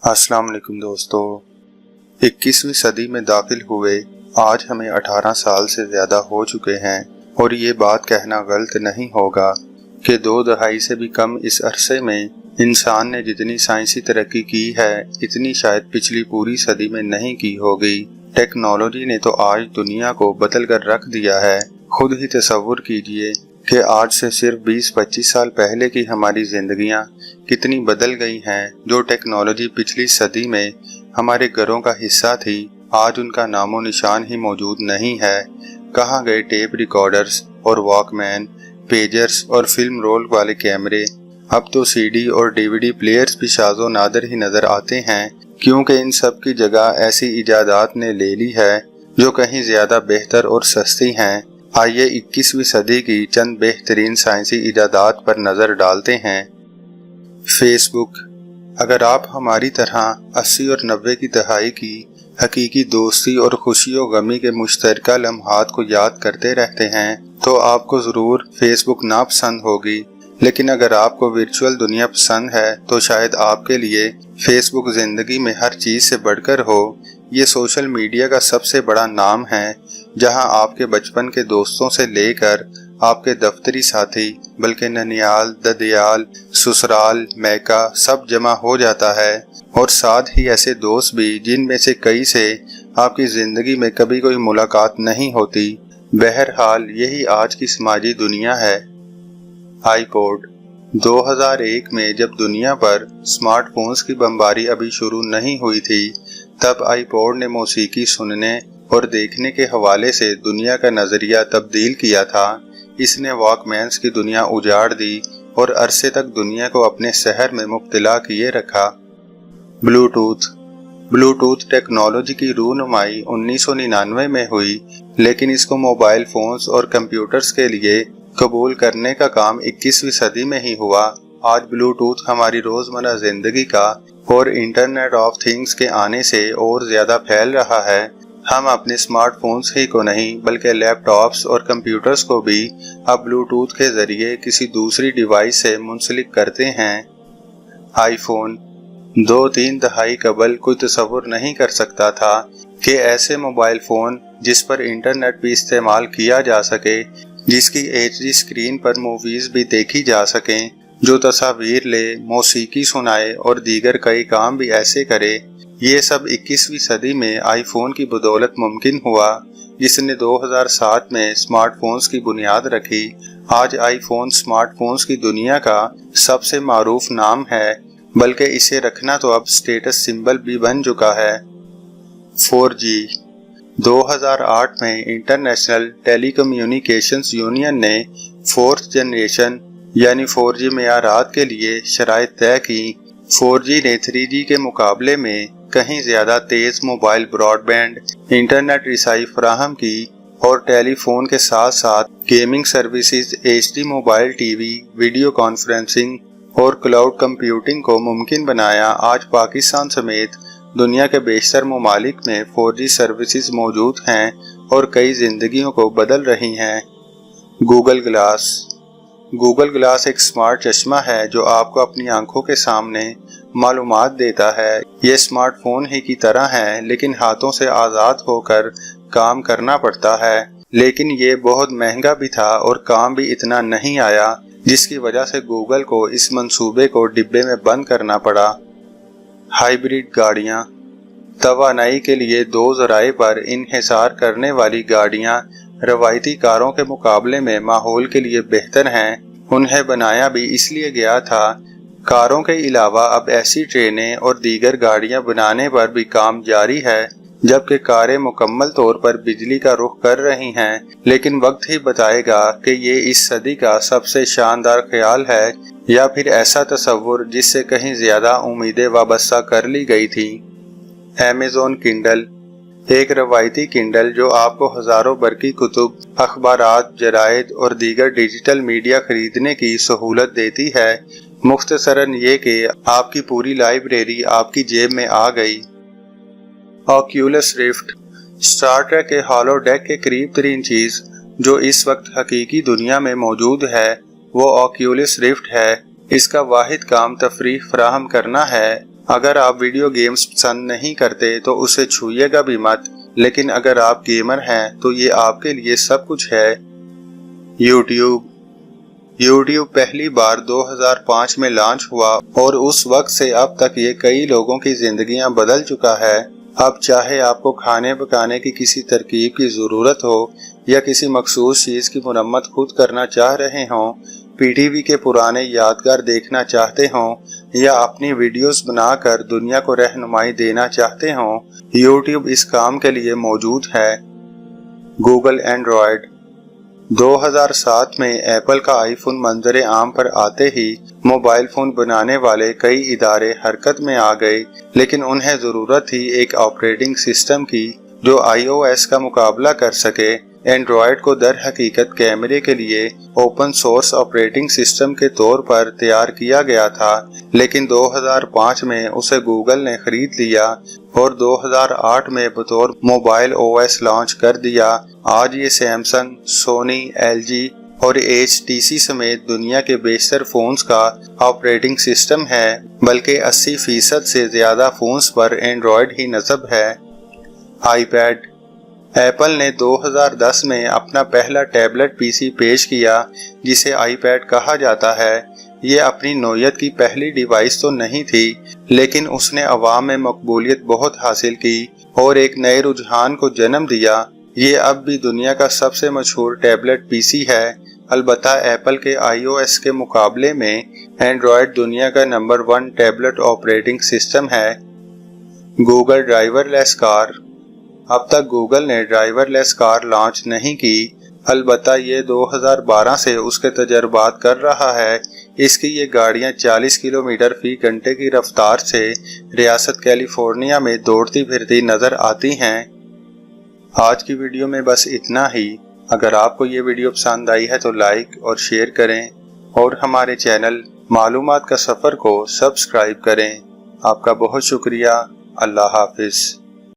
अस्सलाम वालेकुम दोस्तों। 21वीं सदी में दाखिल हुए आज हमें 18 साल से ज़्यादा हो चुके हैं और ये बात कहना गलत नहीं होगा कि 2 दहाई से भी कम इस अरसे में इंसान ने जितनी साइंसी तरक्की की है इतनी शायद पिछली पूरी सदी में नहीं की होगी। टेक्नोलॉजी ने तो आज दुनिया को बदल कर रख दिया है। खुद ही तसव्वुर कीजिए कि आज से सिर्फ 20-25 साल पहले की हमारी जिंदगियां कितनी बदल गई हैं। जो टेक्नोलॉजी पिछली सदी में हमारे घरों का हिस्सा थी आज उनका नामो निशान ही मौजूद नहीं है। कहाँ गए टेप रिकॉर्डर्स और वॉकमैन, पेजर्स और फिल्म रोल वाले कैमरे। अब तो सीडी और डीवीडी प्लेयर्स भी शाज़ो नादर ही नजर आते हैं, क्योंकि इन सब की जगह ऐसी इजादात ने ले ली है जो कहीं ज्यादा बेहतर और सस्ती हैं। आइए 21वीं सदी की चंद बेहतरीन साइंसी इजादात पर नजर डालते हैं। फेसबुक। अगर आप हमारी तरह 80 और 90 की दहाई की हकीकी दोस्ती और खुशियों गमी के मुश्तरका लम्हात को याद करते रहते हैं तो आपको जरूर फेसबुक नापसंद होगी, लेकिन अगर आपको वर्चुअल दुनिया पसंद है तो शायद आपके लिए फेसबुक जिंदगी में हर चीज से बढ़कर हो। ये सोशल मीडिया का सबसे बड़ा नाम है जहां आपके बचपन के दोस्तों से लेकर आपके दफ्तरी साथी बल्कि ननियाल, ददियाल, ससुराल, मैका सब जमा हो जाता है और साथ ही ऐसे दोस्त भी जिनमें से कई से आपकी जिंदगी में कभी कोई मुलाकात नहीं होती। बहरहाल यही आज की समाजी दुनिया है। आईपॉड। 2001 में जब दुनिया पर स्मार्टफोन्स की बमबारी अभी शुरू नहीं हुई थी तब आईपॉड ने मौसीकी सुनने और देखने के हवाले से दुनिया का नजरिया तब्दील किया था। इसने वॉकमैन्स की दुनिया उजाड़ दी और अरसे तक दुनिया को अपने शहर में मुब्तला किए रखा। ब्लूटूथ टेक्नोलॉजी की रूनुमाई 1999 में हुई, लेकिन इसको मोबाइल फोन्स और कंप्यूटर्स के लिए कबूल करने का काम 21वीं सदी में ही हुआ। आज ब्लूटूथ हमारी रोजमर्रा जिंदगी का और इंटरनेट ऑफ थिंग्स के आने से और ज्यादा फैल रहा है। हम अपने स्मार्टफोन्स ही को नहीं बल्कि लैपटॉप्स और कंप्यूटर्स को भी अब ब्लूटूथ के जरिए किसी दूसरी डिवाइस से मुंसलिक करते हैं। आईफोन। 2-3 दहाई कबल कोई तसव्वुर नहीं कर सकता था कि ऐसे मोबाइल फोन जिस पर इंटरनेट भी इस्तेमाल किया जा सके, जिसकी HD स्क्रीन पर मूवीज भी देखी जा सकें, जो तस्वीर ले, मौसीकी सुनाए और दीगर कई काम भी ऐसे करे। ये सब 21वीं सदी में आईफोन की बदौलत मुमकिन हुआ, जिसने 2007 में स्मार्टफोन्स की बुनियाद रखी। आज आईफोन स्मार्टफोन्स की दुनिया का सबसे मारूफ नाम है, बल्कि इसे रखना तो अब स्टेटस सिंबल भी बन चुका है। 4G। 2008 में इंटरनेशनल टेलीकम्युनिकेशंस यूनियन ने 4th जनरेशन यानी 4G मेयारात के लिए शराइत तय की। 4G ने 3G के मुकाबले में कहीं ज्यादा तेज मोबाइल ब्रॉडबैंड इंटरनेट रिसाई फराहम की और टेलीफोन के साथ साथ gaming services, HD mobile TV, video conferencing और क्लाउड कंप्यूटिंग को मुमकिन बनाया। आज पाकिस्तान समेत दुनिया के बेशतर ममालिक में 4G सर्विसेज मौजूद हैं और कई जिंदगियों को बदल रही हैं। गूगल ग्लास एक स्मार्ट चश्मा है जो आपको अपनी आंखों के सामने मालूमात देता है। ये स्मार्टफोन ही की तरह है, लेकिन हाथों से आज़ाद होकर काम करना पड़ता है। लेकिन ये बहुत महंगा भी था और काम भी इतना नहीं आया, जिसकी वजह से गूगल को इस मंसूबे को डिब्बे में बंद करना पड़ा। हाइब्रिड गाड़ियाँ। तवानाई के लिए 2 ज़राए पर इन्हिसार करने वाली गाड़ियाँ रवायती कारों के मुकाबले में माहौल के लिए बेहतर हैं। उन्हें बनाया भी इसलिए गया था। कारों के अलावा अब ऐसी ट्रेनें और दीगर गाड़ियां बनाने पर भी काम जारी है, जबकि कारें मुकम्मल तौर पर बिजली का रुख कर रही हैं। लेकिन वक्त ही बताएगा कि ये इस सदी का सबसे शानदार ख्याल है या फिर ऐसा तसव्वुर जिससे कहीं ज्यादा उम्मीदें वाबस्ता कर ली गई थी। Amazon Kindle. एक रवायती किंडल जो आपको हजारों बरकी कुतुब, अखबारात, जरायद और दीगर डिजिटल मीडिया खरीदने की सहूलत देती है। मुख्तसरन ये कि आपकी पूरी लाइब्रेरी आपकी जेब में आ गई। Oculus rift. स्टार ट्रेक के हॉलोडेक के करीब तरीन चीज जो इस वक्त हकीकी दुनिया में मौजूद है वो ऑक्यूलस रिफ्ट है। इसका वाहिद काम तफरीह फराहम करना है अगर आप वीडियो गेम्स पसंद नहीं करते तो उसे छूइएगा भी मत, लेकिन अगर आप गेमर हैं तो ये आपके लिए सब कुछ है। यूट्यूब पहली बार 2005 में लॉन्च हुआ और उस वक्त से अब तक ये कई लोगों की जिंदगियां बदल चुका है। अब चाहे आपको खाने पकाने की किसी तरकीब की ज़रूरत हो या किसी मखसूस चीज़ की मुरम्मत खुद करना चाह रहे हों, पीटीवी के पुराने यादगार देखना चाहते हों या अपनी वीडियोस बनाकर दुनिया को रहनुमाई देना चाहते हों, यूट्यूब इस काम के लिए मौजूद है। गूगल एंड्रॉयड 2007 में एप्पल का आईफोन मंजर आम पर आते ही मोबाइल फोन बनाने वाले कई इदारे हरकत में आ गए, लेकिन उन्हें ज़रूरत थी एक ऑपरेटिंग सिस्टम की जो iOS का मुकाबला कर सके। एंड्रॉयड को दर हकीकत कैमरे के लिए ओपन सोर्स ऑपरेटिंग सिस्टम के तौर पर तैयार किया गया था, लेकिन 2005 में उसे गूगल ने खरीद लिया और 2008 में बतौर मोबाइल ओएस लॉन्च कर दिया। आज ये सैमसंग, सोनी, एलजी और HTC समेत दुनिया के बेशतर फोन्स का ऑपरेटिंग सिस्टम है, बल्कि 80% से ज्यादा फोन्स पर एंड्रॉयड ही नस्ब है। आईपैड एप्पल ने 2010 में अपना पहला टैबलेट पीसी पेश किया जिसे आईपैड कहा जाता है। ये अपनी नौयत की पहली डिवाइस तो नहीं थी, लेकिन उसने अवाम में मकबूलियत बहुत हासिल की और एक नए रुझान को जन्म दिया। ये अब भी दुनिया का सबसे मशहूर टैबलेट पीसी है। अलबत्ता एप्पल के iOS के मुकाबले में एंड्रॉयड दुनिया का नंबर 1 टैबलेट ऑपरेटिंग सिस्टम है। गूगल ड्राइवरलेस कार अब तक गूगल ने ड्राइवरलेस कार लॉन्च नहीं की, अलबत्ता ये 2012 से उसके तजर्बात कर रहा है। इसकी ये गाड़ियां 40 किलोमीटर फी घंटे की रफ्तार से रियासत कैलिफोर्निया में दौड़ती फिरती नजर आती हैं। आज की वीडियो में बस इतना ही। अगर आपको ये वीडियो पसंद आई है तो लाइक और शेयर करें और हमारे चैनल मालूमात का सफ़र को सब्सक्राइब करें। आपका बहुत शुक्रिया। अल्लाह हाफिज़।